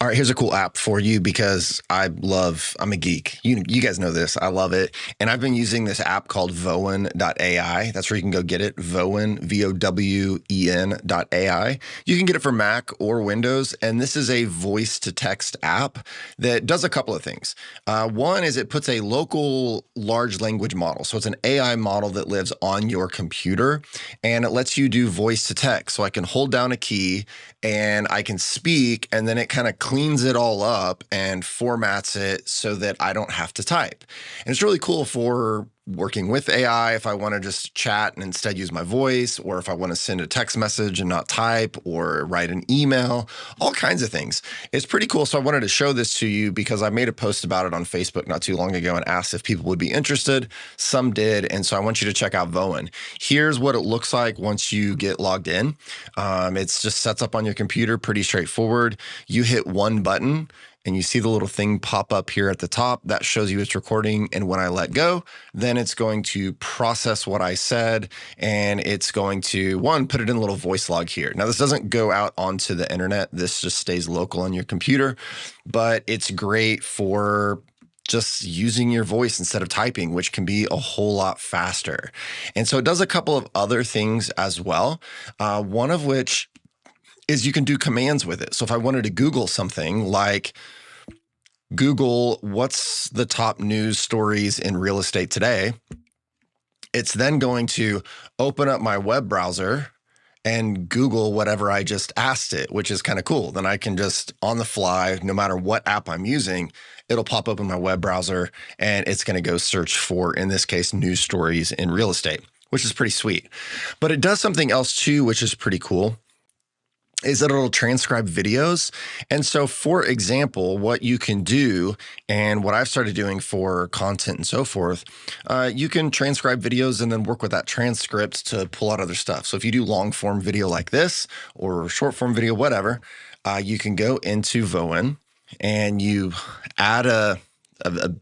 All right, here's a cool app for you because I'm a geek. You guys know this. I love it. And I've been using this app called Vowen.ai. That's where you can go get it. Vowen, VOWEN.ai. You can get it for Mac or Windows. And this is a voice to text app that does a couple of things. One is it puts a local large language model. So it's an AI model that lives on your computer and it lets you do voice to text. So I can hold down a key and I can speak, and then it kind of cleans it all up and formats it so that I don't have to type. And it's really cool for working with AI if I want to just chat and instead use my voice, or if I want to send a text message and not type, or write an email, all kinds of things. It's pretty cool. So I wanted to show this to you because I made a post about it on Facebook not too long ago and asked if people would be interested. Some did. And so I want you to check out Vowen. Here's what it looks like once you get logged in. It's just sets up on your computer, pretty straightforward. You hit one button and you see the little thing pop up here at the top that shows you it's recording. And when I let go, then it's going to process what I said. And it's going to, put it in a little voice log here. Now, this doesn't go out onto the internet. This just stays local on your computer, but it's great for just using your voice instead of typing, which can be a whole lot faster. And so it does a couple of other things as well. One of which is you can do commands with it. So if I wanted to Google something like Google, what's the top news stories in real estate today? It's then going to open up my web browser and Google whatever I just asked it, which is kind of cool. Then I can just on the fly, no matter what app I'm using, it'll pop up in my web browser and it's going to go search for, in this case, news stories in real estate, which is pretty sweet. But it does something else too, which is pretty cool, is that it'll transcribe videos. And so, for example, what you can do, and what I've started doing for content and so forth, you can transcribe videos and then work with that transcript to pull out other stuff. So if you do long form video like this or short form video, whatever, you can go into Vowen and you add a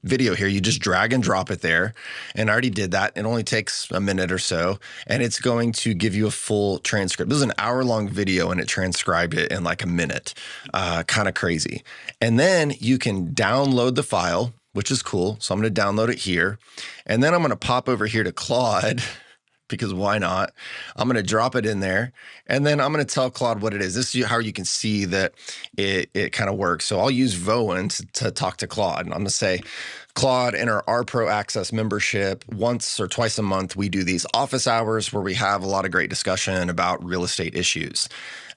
video here. You just drag and drop it there. And I already did that. It only takes a minute or so, and it's going to give you a full transcript. This is an hour-long video, and it transcribed it in like a minute. Kind of crazy. And then you can download the file, which is cool. So I'm going to download it here. And then I'm going to pop over here to Claude, because why not? I'm going to drop it in there, and then I'm going to tell Claude what it is. This is how you can see that it kind of works. So I'll use Vowen to talk to Claude, and I'm going to say, Claude, in our Pro Access membership, once or twice a month, we do these office hours where we have a lot of great discussion about real estate issues.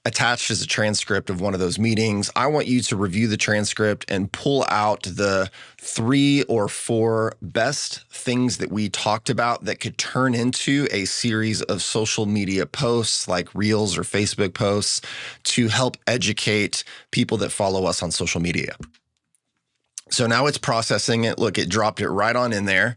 Attached is a transcript of one of those meetings. I want you to review the transcript and pull out the 3 or 4 best things that we talked about that could turn into a series of social media posts like Reels or Facebook posts to help educate people that follow us on social media. So now it's processing it. Look, it dropped it right on in there,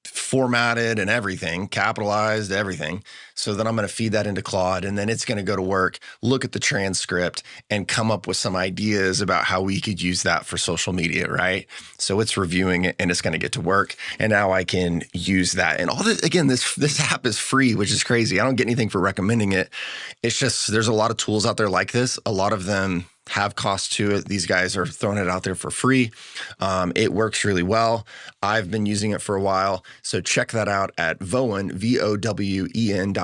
formatted and everything, capitalized everything. So then I'm going to feed that into Claude, and then it's going to go to work, look at the transcript, and come up with some ideas about how we could use that for social media, right? So it's reviewing it, and it's going to get to work, and now I can use that. And all this, again, this app is free, which is crazy. I don't get anything for recommending it. It's just there's a lot of tools out there like this. A lot of them have cost to it. These guys are throwing it out there for free. It works really well. I've been using it for a while. So check that out at Vowen, VOWEN.ai.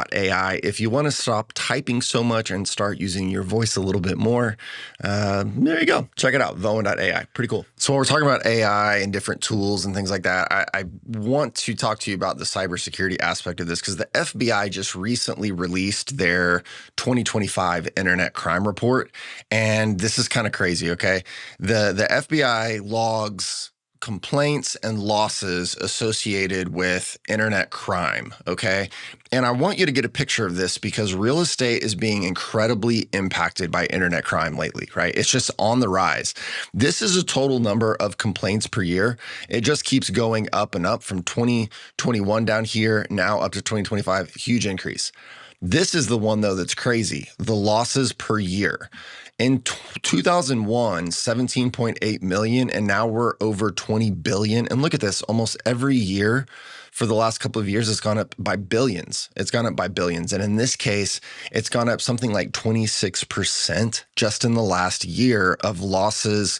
If you want to stop typing so much and start using your voice a little bit more, there you go. Check it out, Vowen.ai. Pretty cool. So when we're talking about AI and different tools and things like that, I want to talk to you about the cybersecurity aspect of this, because the FBI just recently released their 2025 Internet Crime Report. And this is kind of crazy, okay? The FBI logs complaints and losses associated with internet crime, okay? And I want you to get a picture of this because real estate is being incredibly impacted by internet crime lately, right? It's just on the rise. This is a total number of complaints per year. It just keeps going up and up from 2021 down here, now up to 2025, huge increase. This is the one, though, that's crazy. The losses per year. In 2001, 17.8 million, and now we're over 20 billion. And look at this, almost every year for the last couple of years, it's gone up by billions. It's gone up by billions. And in this case, it's gone up something like 26% just in the last year of losses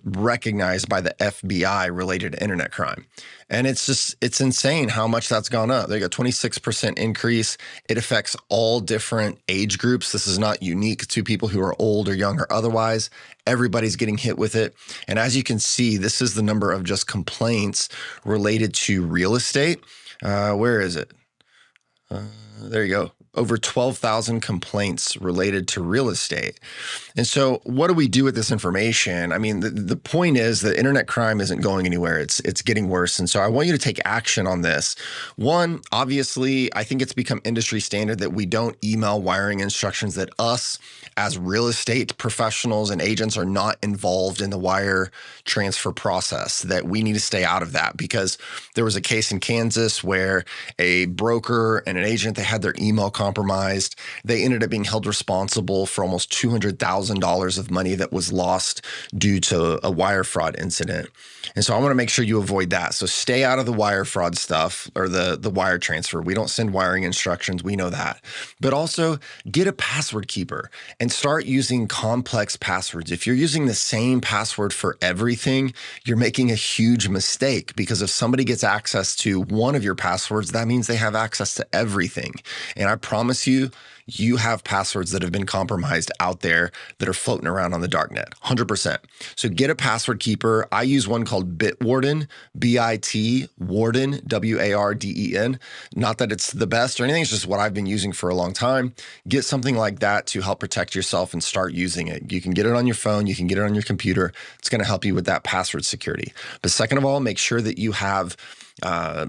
recognized by the FBI related to internet crime. And it's insane how much that's gone up. They got 26% increase. It affects all different age groups. This is not unique to people who are old or young or otherwise. Everybody's getting hit with it. And as you can see, this is the number of just complaints related to real estate. Where is it? There you go. Over 12,000 complaints related to real estate. And so what do we do with this information? I mean, the point is that internet crime isn't going anywhere. It's getting worse. And so I want you to take action on this. One, obviously, I think it's become industry standard that we don't email wiring instructions, that us as real estate professionals and agents are not involved in the wire transfer process, that we need to stay out of that, because there was a case in Kansas where a broker and an agent, they had their email compromised. They ended up being held responsible for almost $200,000 of money that was lost due to a wire fraud incident. And so I want to make sure you avoid that. So stay out of the wire fraud stuff, or the wire transfer. We don't send wiring instructions. We know that. But also get a password keeper and start using complex passwords. If you're using the same password for everything, you're making a huge mistake, because if somebody gets access to one of your passwords, that means they have access to everything. And I promise you, you have passwords that have been compromised out there that are floating around on the darknet, 100%. So get a password keeper. I use one called Bitwarden, B-I-T, Warden, W-A-R-D-E-N. Not that it's the best or anything, it's just what I've been using for a long time. Get something like that to help protect yourself and start using it. You can get it on your phone, you can get it on your computer. It's going to help you with that password security. But second of all, make sure that you have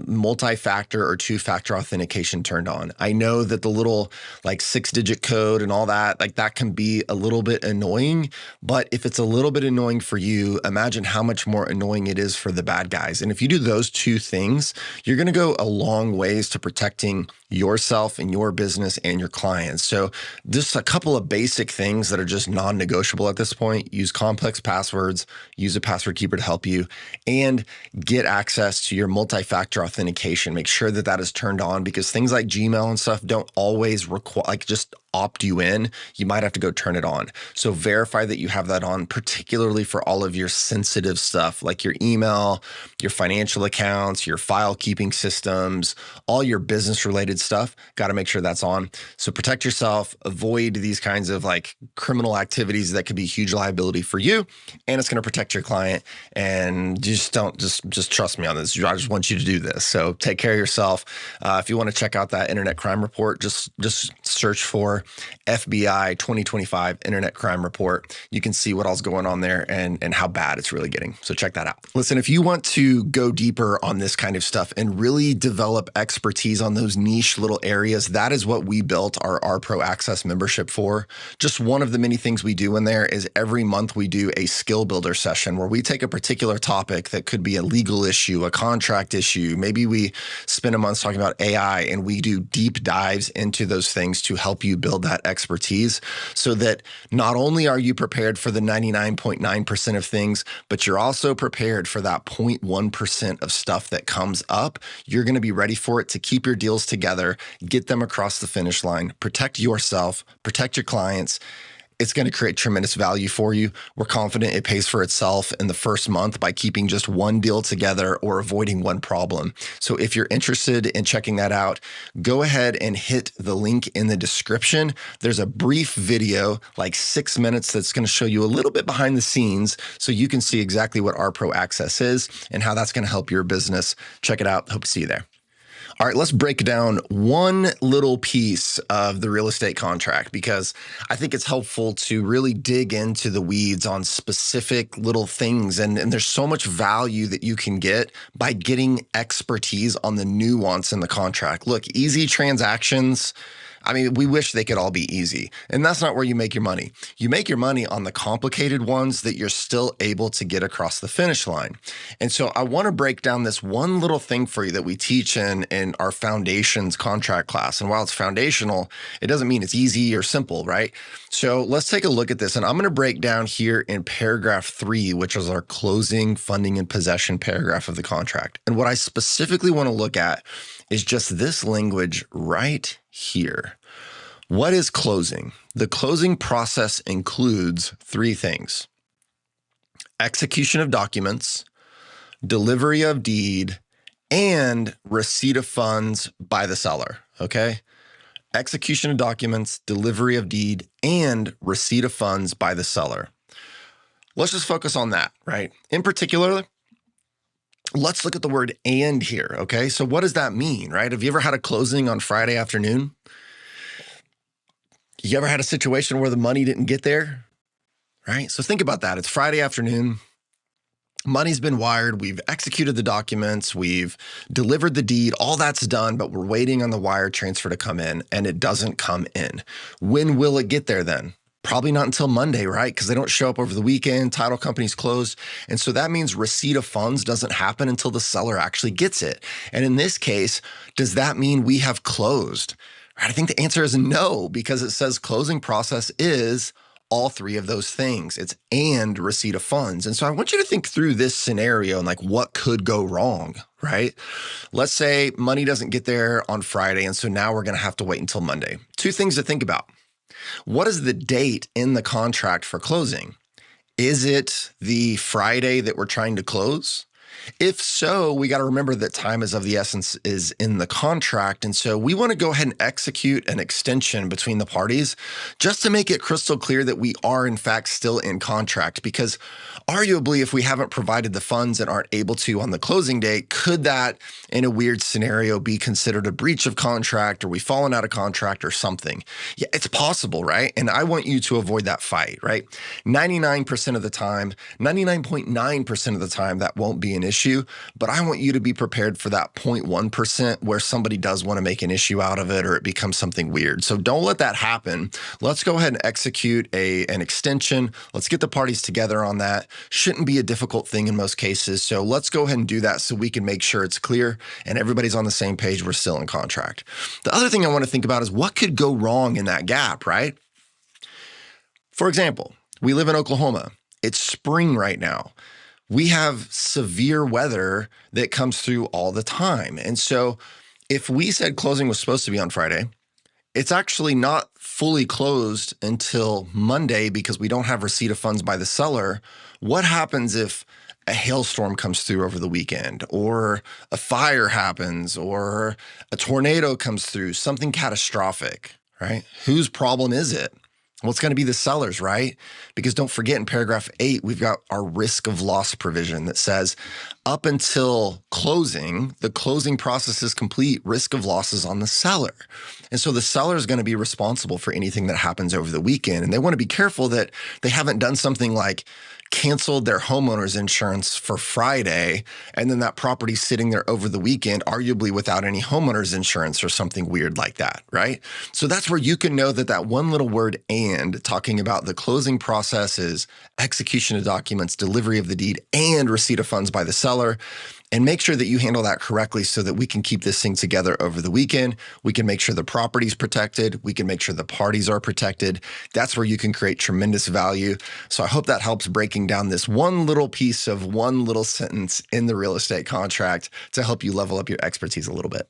multi-factor or two-factor authentication turned on. I know that the little like 6-digit code and all that, like that can be a little bit annoying, but if it's a little bit annoying for you, imagine how much more annoying it is for the bad guys. And if you do those two things, you're going to go a long ways to protecting yourself and your business and your clients. So just a couple of basic things that are just non-negotiable at this point. Use complex passwords, use a password keeper to help you, and get access to your multi-factor authentication. Make sure that that is turned on, because things like Gmail and stuff don't always require, like, just opt you in. You might have to go turn it on. So verify that you have that on, particularly for all of your sensitive stuff, like your email, your financial accounts, your file keeping systems, all your business related stuff. Got to make sure that's on. So protect yourself, avoid these kinds of like criminal activities that could be huge liability for you, and it's going to protect your client. And just trust me on this. I just want you to do this. So take care of yourself. If you want to check out that internet crime report, just search for FBI 2025 Internet Crime Report. You can see what all's going on there and how bad it's really getting. So check that out. Listen, if you want to go deeper on this kind of stuff and really develop expertise on those niche little areas, that is what we built our Pro Access membership for. Just one of the many things we do in there is every month we do a skill builder session where we take a particular topic that could be a legal issue, a contract issue. Maybe we spend a month talking about AI, and we do deep dives into those things to help you build that expertise, so that not only are you prepared for the 99.9% of things, but you're also prepared for that 0.1% of stuff that comes up. You're going to be ready for it to keep your deals together, get them across the finish line, protect yourself, protect your clients. It's going to create tremendous value for you. We're confident it pays for itself in the first month by keeping just one deal together or avoiding one problem. So if you're interested in checking that out, go ahead and hit the link in the description. There's a brief video, like 6 minutes, that's going to show you a little bit behind the scenes so you can see exactly what our Pro Access is and how that's going to help your business. Check it out. Hope to see you there. All right, let's break down one little piece of the real estate contract, because I think it's helpful to really dig into the weeds on specific little things. And there's so much value that you can get by getting expertise on the nuance in the contract. Look, easy transactions, I mean, we wish they could all be easy. And that's not where you make your money. You make your money on the complicated ones that you're still able to get across the finish line. And so I want to break down this one little thing for you that we teach in our foundations contract class. And while it's foundational, it doesn't mean it's easy or simple, right? So let's take a look at this. And I'm going to break down here in paragraph 3, which is our closing, funding, and possession paragraph of the contract. And what I specifically want to look at is just this language right here. What is closing? The closing process includes 3 things: execution of documents, delivery of deed, and receipt of funds by the seller, okay? Execution of documents, delivery of deed, and receipt of funds by the seller. Let's just focus on that, right? In particular, let's look at the word "and" here, okay? So what does that mean, right? Have you ever had a closing on Friday afternoon? You ever had a situation where the money didn't get there, right? So think about that. It's Friday afternoon. Money's been wired. We've executed the documents. We've delivered the deed. All that's done, but we're waiting on the wire transfer to come in, and it doesn't come in. When will it get there then? Probably not until Monday, right? Because they don't show up over the weekend. Title company's closed. And so that means receipt of funds doesn't happen until the seller actually gets it. And in this case, does that mean we have closed? Right? I think the answer is no, because it says closing process is all 3 of those things. It's and receipt of funds. And so I want you to think through this scenario and like what could go wrong, right? Let's say money doesn't get there on Friday. And so now we're going to have to wait until Monday. 2 things to think about. What is the date in the contract for closing? Is it the Friday that we're trying to close? If so, we got to remember that time is of the essence is in the contract. And so we want to go ahead and execute an extension between the parties just to make it crystal clear that we are in fact still in contract, because arguably if we haven't provided the funds and aren't able to on the closing date, could that in a weird scenario be considered a breach of contract, or we fallen out of contract or something? Yeah, it's possible, right? And I want you to avoid that fight, right? 99% of the time, 99.9% of the time, that won't be an issue, but I want you to be prepared for that 0.1% where somebody does want to make an issue out of it or it becomes something weird. So don't let that happen. Let's go ahead and execute an extension. Let's get the parties together on that. Shouldn't be a difficult thing in most cases. So let's go ahead and do that so we can make sure it's clear and everybody's on the same page. We're still in contract. The other thing I want to think about is what could go wrong in that gap, right? For example, we live in Oklahoma. It's spring right now. We have severe weather that comes through all the time. And so if we said closing was supposed to be on Friday, it's actually not fully closed until Monday because we don't have receipt of funds by the seller. What happens if a hailstorm comes through over the weekend, or a fire happens, or a tornado comes through, something catastrophic, right? Whose problem is it? Well, it's going to be the sellers, right? Because don't forget in paragraph 8, we've got our risk of loss provision that says up until closing, the closing process is complete, risk of loss is on the seller. And so the seller is going to be responsible for anything that happens over the weekend. And they want to be careful that they haven't done something like canceled their homeowner's insurance for Friday, and then that property's sitting there over the weekend, arguably without any homeowner's insurance or something weird like that, right? So that's where you can know that that one little word "and" talking about the closing process is execution of documents, delivery of the deed, and receipt of funds by the seller. And make sure that you handle that correctly so that we can keep this thing together over the weekend. We can make sure the property's protected. We can make sure the parties are protected. That's where you can create tremendous value. So I hope that helps breaking down this one little piece of one little sentence in the real estate contract to help you level up your expertise a little bit.